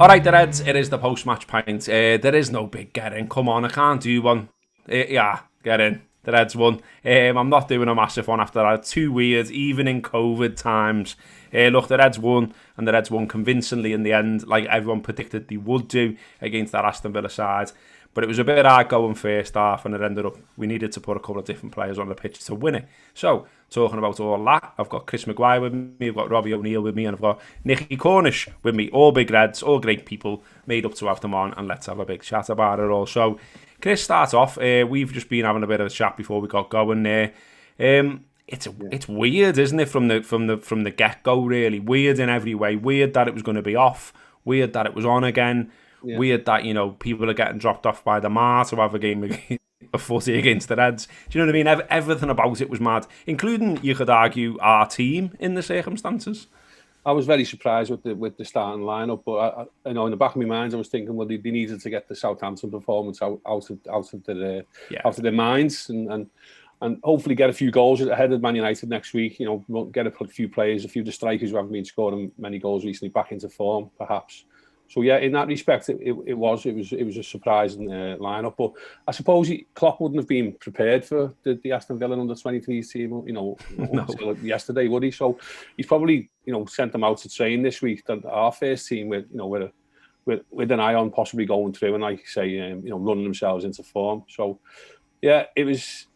All right, the Reds, it is the post-match pint. There is no big get in. Come on, I can't do one. Yeah, get in. The Reds won. I'm not doing a massive one after that. Too weird, even in COVID times. Look, the Reds won, and the Reds won convincingly in the end, like everyone predicted they would do against that Aston Villa side. But it was a bit hard going first half, and it ended up we needed to put a couple of different players on the pitch to win it. So, talking about all that, I've got Chris Maguire with me, I've got Robbie O'Neill with me, and I've got Nicki Cornish with me. All big Reds, all great people, made up to have them on, and let's have a big chat about it all. So, Chris, start off. We've just been having a bit of a chat before we got going there. It's weird, isn't it, from the get-go, really? Weird in every way. Weird that it was going to be off. Weird that it was on again. Yeah. Weird that, people are getting dropped off by the Mar to have a game of footy against the Reds. Do you know what I mean? Everything about it was mad, including, you could argue, our team in the circumstances. I was very surprised with the starting lineup, but in the back of my mind, I was thinking, well, they needed to get the Southampton performance out of their minds, and hopefully get a few goals ahead of Man United next week. Get a few players, a few of the strikers who haven't been scoring many goals recently back into form, perhaps. So yeah, in that respect, it was a surprising lineup. But I suppose Klopp wouldn't have been prepared for the Aston Villa under-23s team, no. Until yesterday, would he? So he's probably sent them out to train this week. Our first team with an eye on possibly going through and, like you say, running themselves into form. So yeah, it was.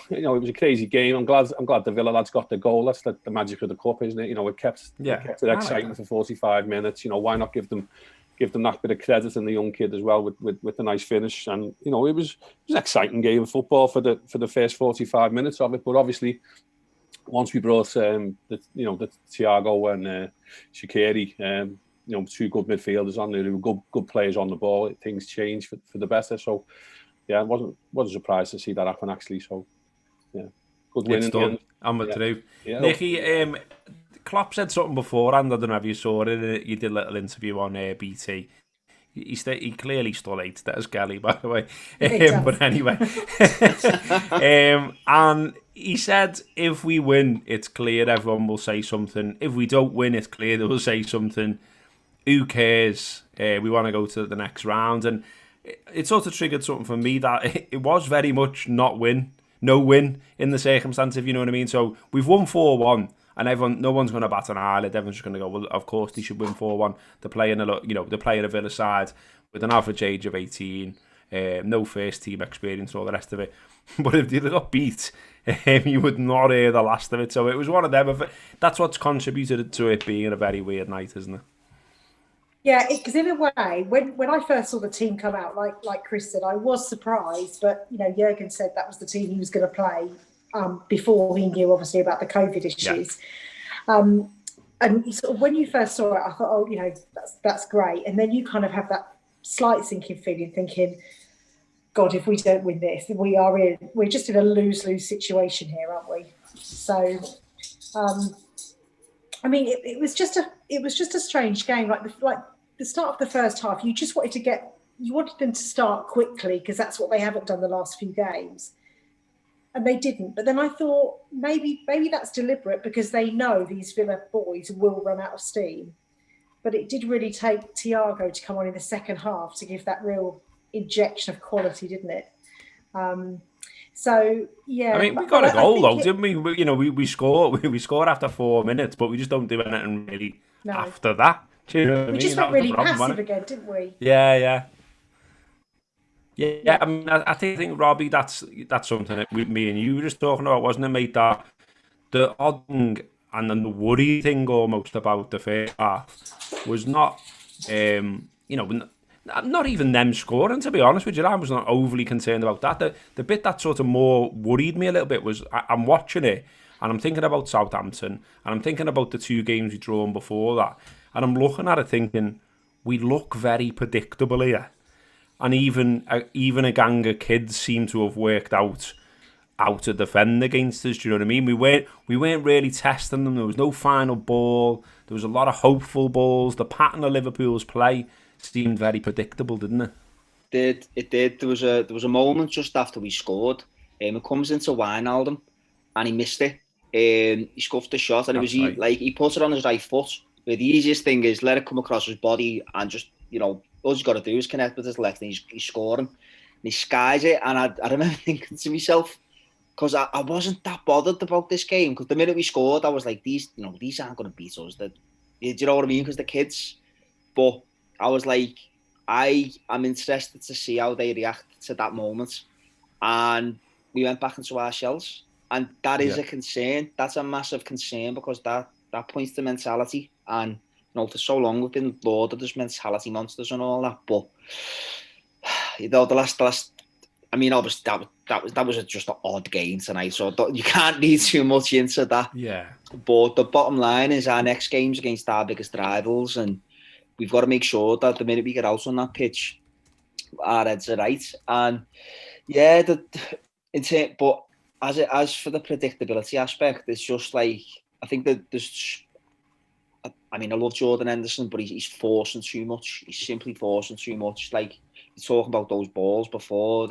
It was a crazy game. I'm glad the Villa lads got the goal. That's the magic of the cup, isn't it? It kept it exciting for 45 minutes. Why not give them that bit of credit and the young kid as well with the nice finish. And it was an exciting game of football for the first 45 minutes of it. But obviously, once we brought the Thiago and Shaqiri, two good midfielders on there, who were good players on the ball, things changed for the better. So yeah, it wasn't surprised to see that happen actually. So yeah, good win in the end. I'm with you. Yeah. Nicki, Klopp said something beforehand. I don't know if you saw it. You did a little interview on BT. He clearly still hates that as Kelly, by the way. But anyway, and he said, if we win, it's clear everyone will say something. If we don't win, it's clear they will say something. Who cares? We want to go to the next round. And it sort of triggered something for me that it was very much no win in the circumstance, if you know what I mean. So we've won 4-1. And no one's going to bat an eyelid. Everyone's just going to go, well, of course they should win 4-1. They're playing a Villa side with an average age of 18, no first team experience, all the rest of it. But if they got beat, you would not hear the last of it. So it was one of them. That's what's contributed to it being a very weird night, isn't it? Yeah, because in a way, when I first saw the team come out, like Chris said, I was surprised. But Jurgen said that was the team he was going to play. Before he knew, obviously, about the COVID issues. Yeah. And sort of when you first saw it, I thought, that's great. And then you kind of have that slight sinking feeling, thinking, God, if we don't win this, we're just in a lose-lose situation here, aren't we? So, it was just a strange game. Like the start of the first half, you just wanted them to start quickly because that's what they haven't done the last few games. And they didn't. But then I thought maybe that's deliberate because they know these Villa boys will run out of steam. But it did really take Thiago to come on in the second half to give that real injection of quality, didn't it? So yeah. We got a goal though, didn't we? We scored after 4 minutes, but we just don't do anything really after that. Do you know what I mean? Just went really passive again, didn't we? Yeah. Yeah, I think Robbie, that's something that me and you were just talking about, wasn't it, mate? That the odd thing and then the worry thing almost about the first half was not, not even them scoring. To be honest with you, I was not overly concerned about that. The bit that sort of more worried me a little bit was I'm watching it and I'm thinking about Southampton and I'm thinking about the 2 games we drawn before that, and I'm looking at it thinking we look very predictable here. And even a gang of kids seem to have worked out how to defend against us. Do you know what I mean? We weren't really testing them. There was no final ball. There was a lot of hopeful balls. The pattern of Liverpool's play seemed very predictable, didn't it? It did. There was a moment just after we scored. It comes into Wijnaldum and he missed it. He scuffed the shot and he put it on his right foot. But the easiest thing is let it come across his body and just all he's got to do is connect with his left and he's scoring. And he skies it, and I remember thinking to myself, because I wasn't that bothered about this game, because the minute we scored, I was like, these aren't going to beat us. Do you know what I mean? Because the kids. But I was like, I'm interested to see how they react to that moment. And we went back into our shells. And that is a concern. That's a massive concern, because that points to mentality. And for so long we've been lauded as mentality monsters and all that. But the last. I mean, obviously that was just an odd game tonight, so you can't read too much into that. Yeah. But the bottom line is our next game's against our biggest rivals, and we've got to make sure that the minute we get out on that pitch, our heads are right. And but as for the predictability aspect, it's just like, I think that I love Jordan Henderson, but he's forcing too much. He's simply forcing too much. Like, you're talking about those balls before,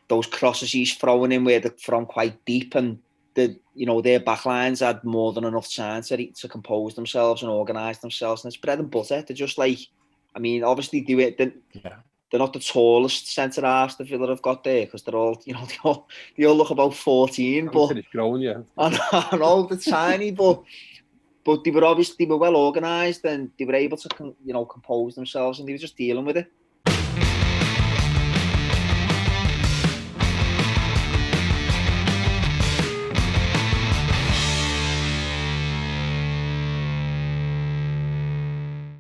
those crosses he's throwing in where they're from quite deep, and their backlines had more than enough time to compose themselves and organise themselves. And it's bread and butter. They're just like, obviously they're not the tallest centre halves the Villa have got there, because they're all, they all look about 14. But growing, yeah. I know they're tiny, but they were well organised, and they were able to compose themselves, and they were just dealing with it.